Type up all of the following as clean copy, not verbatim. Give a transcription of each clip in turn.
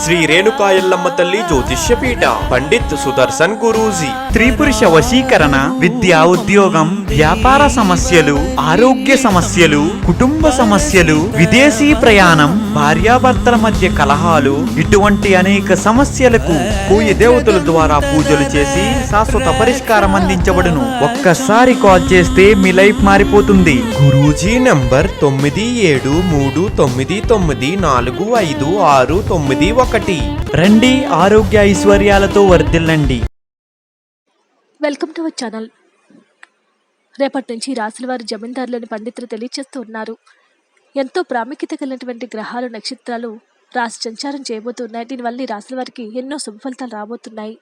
శ్రీ రేణుకా ఎల్లమ్మ తల్లి జ్యోతిష్య పీఠ పండిత్ సుదర్శన్ గురూజీ. స్త్రీ పురుష వశీకరణ, విద్యా ఉద్యోగం, వ్యాపార సమస్యలు, ఆరోగ్య సమస్యలు, కుటుంబ సమస్యలు, విదేశీ ప్రయాణం, భార్యాభర్తల మధ్య కలహాలు, ఇటువంటి అనేక సమస్యలకు కోయి దేవతల ద్వారా పూజలు చేసి శాశ్వత పరిష్కారం అందించబడును. ఒక్కసారి కాల్ చేస్తే మీ లైఫ్ మారిపోతుంది. గురూజీ నంబర్ 9739945691. రండి, ఆరోగ్య ఐశ్వర్యాలతో వర్ధిల్లండి. Welcome to our channel. రేపటి నుంచి రాశుల వారి జమీందారులని పండితులు తెలియచేస్తూ ఉన్నారు. ఎంతో ప్రాముఖ్యత కలిగినటువంటి గ్రహాలు, నక్షత్రాలు రాశి సంచారం చేయబోతున్నాయి. దీనివల్ల ఈ రాశుల వారికి ఎన్నో శుభ ఫలితాలు రాబోతున్నాయి.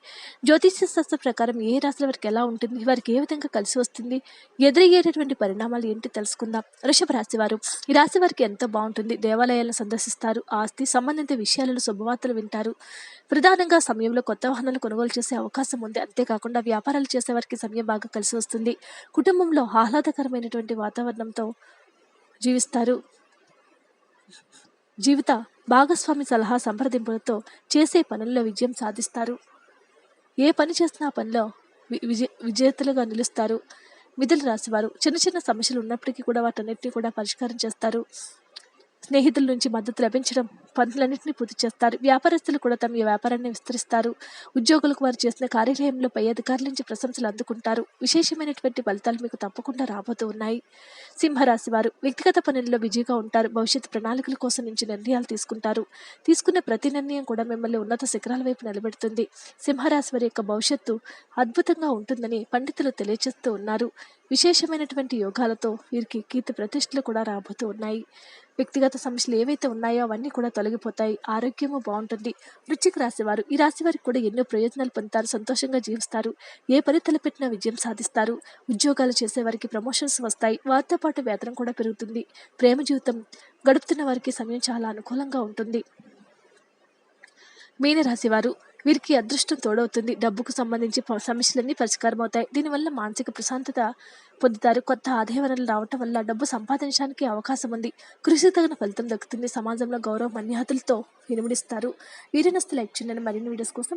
జ్యోతిష్య శాస్త్ర ప్రకారం ఏ రాశుల వారికి ఎలా ఉంటుంది, వారికి ఏ విధంగా కలిసి వస్తుంది, ఎదురయ్యేటటువంటి పరిణామాలు ఏంటి తెలుసుకుందాం. వృషభ రాశి వారు, ఈ రాశి వారికి ఎంతో బాగుంటుంది. దేవాలయాలను సందర్శిస్తారు, ఆస్తి సంబంధిత విషయాలలో శుభవార్తలు వింటారు. ప్రధానంగా సమయంలో కొత్త వాహనాలు కొనుగోలు చేసే అవకాశం ఉంది. అంతేకాకుండా వ్యాపారాలు చేసే వారికి సమయం బాగా కలిసి వస్తుంది. కుటుంబంలో ఆహ్లాదకరమైనటువంటి వాతావరణంతో జీవిస్తారు. జీవిత భాగస్వామి సలహా సంప్రదింపులతో చేసే పనుల్లో విజయం సాధిస్తారు. ఏ పని చేసినా ఆ పనిలో విజేతలుగా నిలుస్తారు. మిథున రాశివారు, చిన్న చిన్న సమస్యలు ఉన్నప్పటికీ కూడా వాటన్నిటిని కూడా పరిష్కారం చేస్తారు. స్నేహితుల నుంచి మద్దతు లభించడం, పనులన్నింటినీ పూర్తి చేస్తారు. వ్యాపారస్తులు కూడా తమ వ్యాపారాన్ని విస్తరిస్తారు. ఉద్యోగులకు వారు చేసిన కార్యాలయంలో పై అధికారుల నుంచి ప్రశంసలు అందుకుంటారు. విశేషమైనటువంటి ఫలితాలు మీకు తప్పకుండా రాబోతూ ఉన్నాయి. సింహరాశి వారు, వ్యక్తిగత పనుల్లో బిజీగా ఉంటారు. భవిష్యత్తు ప్రణాళికల కోసం నుంచి నిర్ణయాలు తీసుకుంటారు. తీసుకున్న ప్రతి నిర్ణయం కూడా మిమ్మల్ని ఉన్నత శిఖరాల వైపు నిలబెడుతుంది. సింహరాశి వారి యొక్క భవిష్యత్తు అద్భుతంగా ఉంటుందని పండితులు తెలియజేస్తూ ఉన్నారు. విశేషమైనటువంటి యోగాలతో వీరికి కీర్తి ప్రతిష్టలు కూడా రాబోతూ ఉన్నాయి. వ్యక్తిగత సమస్యలు ఏవైతే ఉన్నాయో అవన్నీ కూడా తొలగిపోతాయి. ఆరోగ్యము బాగుంటుంది. వృశ్చిక రాశి వారు, ఈ రాశి వారికి కూడా ఎన్నో ప్రయోజనాలు పొందుతారు. సంతోషంగా జీవిస్తారు. ఏ పని తలపెట్టినా విజయం సాధిస్తారు. ఉద్యోగాలు చేసే వారికి ప్రమోషన్స్ వస్తాయి. వారితో పాటు వేతనం కూడా పెరుగుతుంది. ప్రేమ జీవితం గడుపుతున్న వారికి సమయం చాలా అనుకూలంగా ఉంటుంది. మీనరాశి వారు, వీరికి అదృష్టం తోడవుతుంది. డబ్బుకు సంబంధించి సమస్యలన్నీ పరిష్కారం అవుతాయి. దీనివల్ల మానసిక ప్రశాంతత పొందుతారు. కొత్త ఆదాయ వనరులు రావటం వల్ల డబ్బు సంపాదించడానికి అవకాశం ఉంది. కృషి తగిన ఫలితం దక్కుతుంది. సమాజంలో గౌరవ మర్యాదలతో వినుమడిస్తారు. వీడియోని లైక్ చేయండి. మరిన్ని వీడియోస్ కోసం